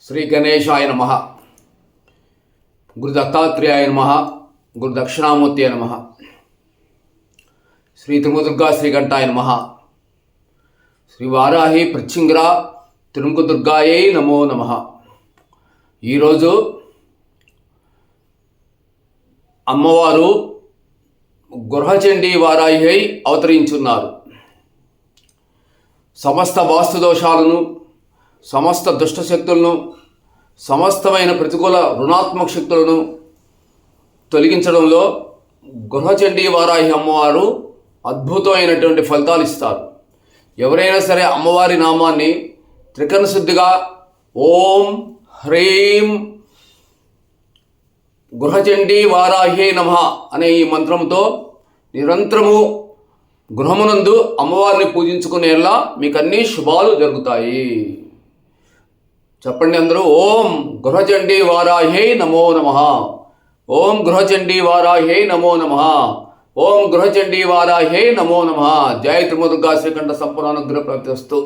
శ్రీ గణేశాయ నమః. గురు దత్తాత్రేయాయ నమః. గురు దక్షిణామూర్తి నమః. శ్రీ తిరుమదుర్గా శ్రీకంఠాయ నమః. శ్రీ వారాహి ప్రత్యంగిర తిరుమదుర్గాయై నమో నమః. ఈరోజు అమ్మవారు గృహచండీ వారాహి అవతరించున్నారు. సమస్త వాస్తుదోషాలను, సమస్త దుష్టశక్తులను, సమస్తమైన ప్రతికూల రుణాత్మక శక్తులను తొలగించడంలో గృహచండీ వారాహి అమ్మవారు అద్భుతమైనటువంటి ఫలితాలు ఇస్తారు. ఎవరైనా సరే అమ్మవారి నామాన్ని త్రికరణ శుద్ధిగా ఓం హ్రీం గృహచండీ వారాహి నమః అనే ఈ మంత్రంతో నిరంతరము గృహమునందు అమ్మవారిని పూజించుకునేలా మీకు అన్ని శుభాలు జరుగుతాయి. చెప్పండి అందరూ. ఓం గృహచండీ వారాహి నమో నమః. ఓం గృహచండీ వారాహి నమో నమః. ఓం గృహచండీ వారాహి నమో నమః. జయ తిరుమదుర్గా శ్రీకంఠ సంపూర్ణ అనుగ్రహ ప్రాప్తిస్తు.